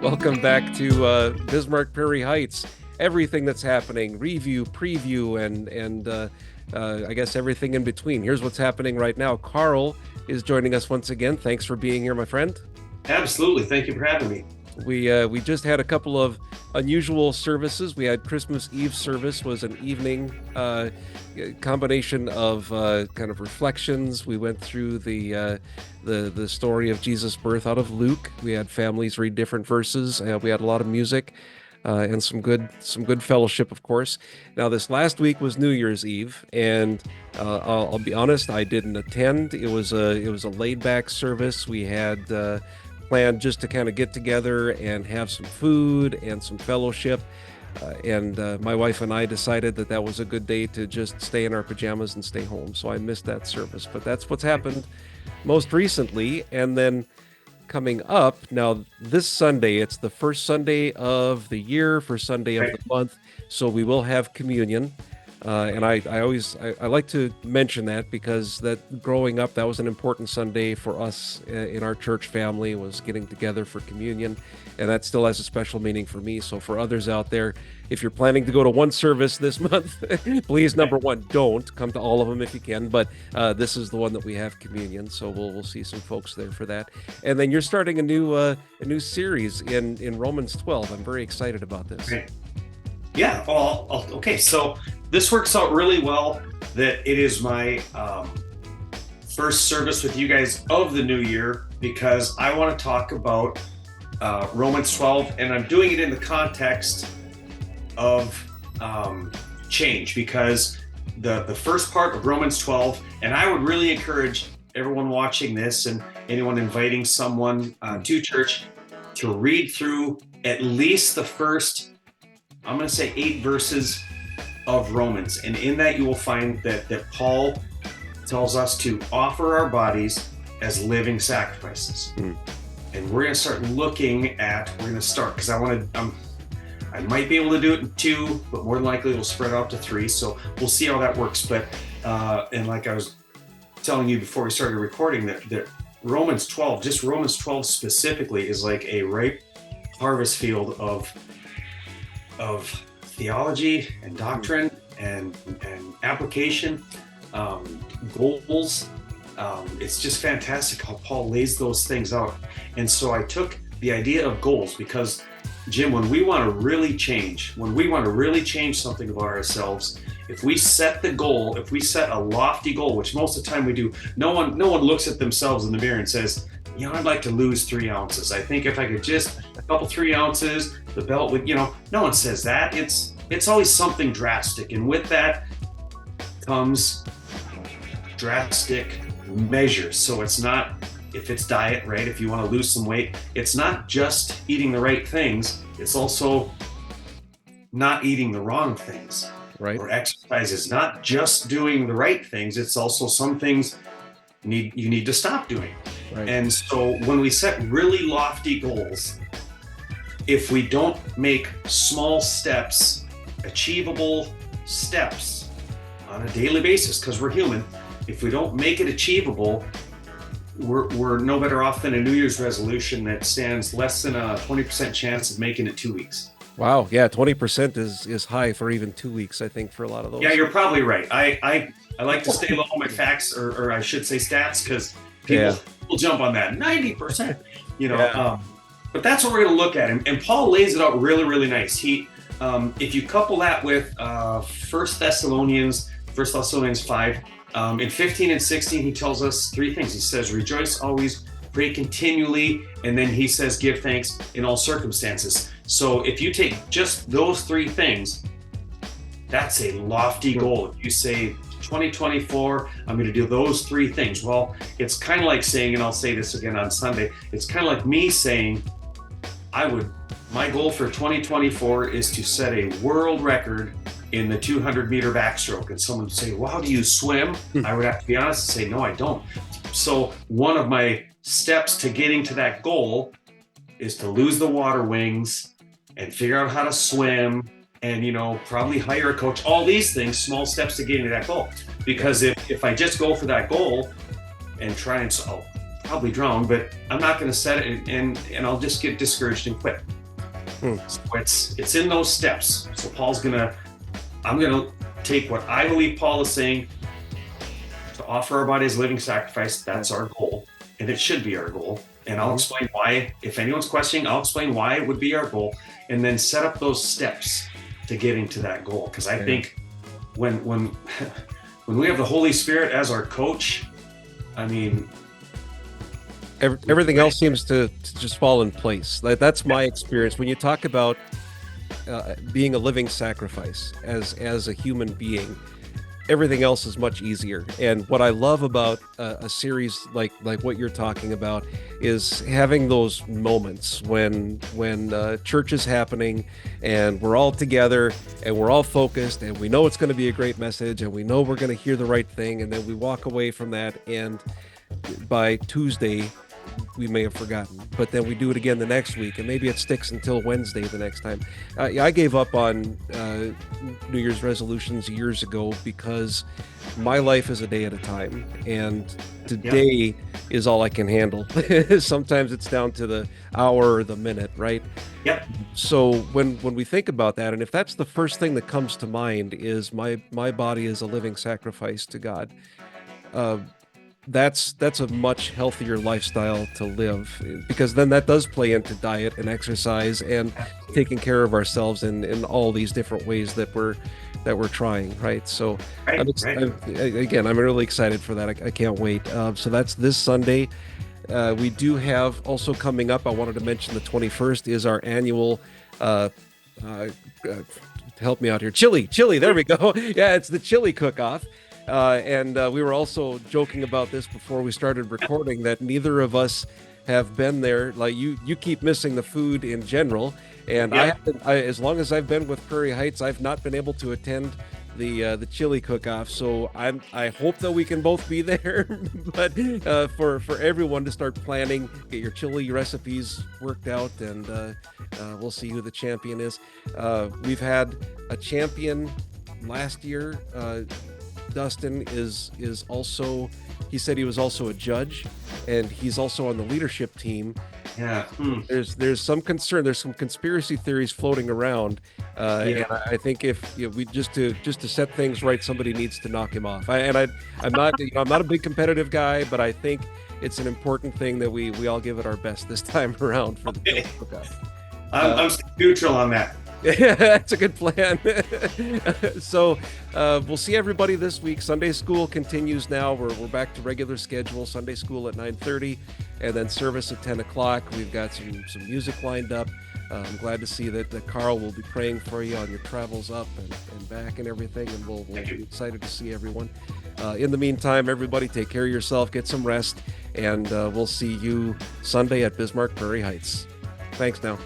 Welcome back to Bismarck, Prairie Heights. Everything that's happening, review, preview, and I guess everything in between. Here's what's happening right now. Karl is joining us once again. Thanks for being here, my friend. Absolutely. Thank you for having me. We just had a couple of unusual services. We had Christmas Eve service, was an evening combination of kind of reflections. We went through the story of Jesus' birth out of Luke. We had families read different verses. We had a lot of music and some good fellowship, of course. Now, this last week was New Year's Eve, and I'll be honest, I didn't attend. It was a laid back service. We had planned just to kind of get together and have some food and some fellowship. And my wife and I decided that that was a good day to just stay in our pajamas and stay home. So I missed that service, but that's what's happened most recently. And then coming up now this Sunday, it's the first Sunday of the year, first Sunday of the month. So we will have communion. And I like to mention that because that growing up, that was an important Sunday for us in our church family, was getting together for communion. And that still has a special meaning for me. So for others out there, if you're planning to go to one service this month, please, number one, don't come to all of them if you can. But this is the one that we have communion. So we'll see some folks there for that. And then you're starting a new series in Romans 12. I'm very excited about this. Okay. Yeah. Well, okay. So this works out really well that it is my first service with you guys of the new year, because I want to talk about Romans 12, and I'm doing it in the context of change, because the first part of Romans 12, and I would really encourage everyone watching this and anyone inviting someone to church to read through at least the first, I'm going to say 8 verses of Romans. And in that you will find that Paul tells us to offer our bodies as living sacrifices. And we're going to start because I might be able to do it in 2, but more than likely it'll spread out to 3. So we'll see how that works. But, and like I was telling you before we started recording, that Romans 12, just Romans 12 specifically, is like a ripe harvest field of theology and doctrine and application, goals. It's just fantastic how Paul lays those things out. And so I took the idea of goals because, Jim, when we want to really change something about ourselves, if we set a lofty goal, which most of the time we do, no one looks at themselves in the mirror and says, I'd like to lose 3 ounces. I think if I could just a couple 3 ounces, the belt would, no one says that. It's always something drastic. And with that comes drastic measures. So it's not, if it's diet, right? If you want to lose some weight, it's not just eating the right things. It's also not eating the wrong things. Right. Or exercise is not just doing the right things. It's also some things you need to stop doing. Right. And so when we set really lofty goals, if we don't make small steps, achievable steps on a daily basis, because we're human, if we don't make it achievable, we're no better off than a New Year's resolution that stands less than a 20% chance of making it 2 weeks. Wow. Yeah. 20% is high for even 2 weeks, I think, for a lot of those. Yeah, you're probably right. I like to stay low on my facts, or I should say stats, because people jump on that 90%, but that's what we're going to look at. And Paul lays it out really, really nice. He, if you couple that with 1 Thessalonians 5, in 15 and 16, he tells us 3 things. He says, rejoice always, pray continually, and then he says, give thanks in all circumstances. So if you take just those 3 things, that's a lofty goal. If you say 2024, I'm going to do those 3 things. Well, it's kind of like saying, and I'll say this again on Sunday, it's kind of like me saying, my goal for 2024 is to set a world record in the 200-meter backstroke. And someone would say, well, how do you swim? I would have to be honest and say, no, I don't. So one of my steps to getting to that goal is to lose the water wings and figure out how to swim and, probably hire a coach, all these things, small steps to getting to that goal. Because if I just go for that goal and try and probably drown, but I'm not going to set it and I'll just get discouraged and quit. So it's in those steps. So I'm gonna take what I believe Paul is saying, to offer our body as a living sacrifice. That's our goal, and it should be our goal. And I'll explain why. If anyone's questioning, I'll explain why it would be our goal, and then set up those steps to getting to that goal. Because I think when we have the Holy Spirit as our coach, I mean, everything else seems to just fall in place. That's my experience. When you talk about being a living sacrifice as a human being, everything else is much easier. And what I love about a series like what you're talking about is having those moments when church is happening and we're all together and we're all focused and we know it's going to be a great message and we know we're going to hear the right thing, and then we walk away from that, and by Tuesday we may have forgotten, but then we do it again the next week, and maybe it sticks until Wednesday the next time. I gave up on New Year's resolutions years ago because my life is a day at a time, and today is all I can handle. Sometimes it's down to the hour or the minute, right? Yep. So when we think about that, and if that's the first thing that comes to mind is my body is a living sacrifice to God, that's a much healthier lifestyle to live, because then that does play into diet and exercise and taking care of ourselves in all these different ways that we're trying, right? So I'm really excited for that. I can't wait. So that's this Sunday. We do have also coming up, I wanted to mention the 21st is our annual help me out here, chili, there we go. Yeah, it's the chili cook-off. And we were also joking about this before we started recording, that neither of us have been there. Like you keep missing the food in general, and I as long as I've been with Prairie Heights, I've not been able to attend the chili cook-off. So I hope that we can both be there, but for everyone to start planning, get your chili recipes worked out, and we'll see who the champion is. We've had a champion last year. Dustin is also, he said he was also a judge, and he's also on the leadership team. Yeah. There's some concern. There's some conspiracy theories floating around. And I think if we just to set things right, somebody needs to knock him off. I'm not I'm not a big competitive guy, but I think it's an important thing that we all give it our best this time around for the chili cook-off. I'm neutral on that. Yeah, that's a good plan. So we'll see everybody this week. Sunday school continues now. We're back to regular schedule. Sunday school at 9:30, and then service at 10 o'clock. We've got some music lined up. I'm glad to see that Karl will be praying for you on your travels up and back and everything, and we'll be excited to see everyone. In the meantime, everybody take care of yourself, get some rest, and we'll see you Sunday at Bismarck, Prairie Heights. Thanks now.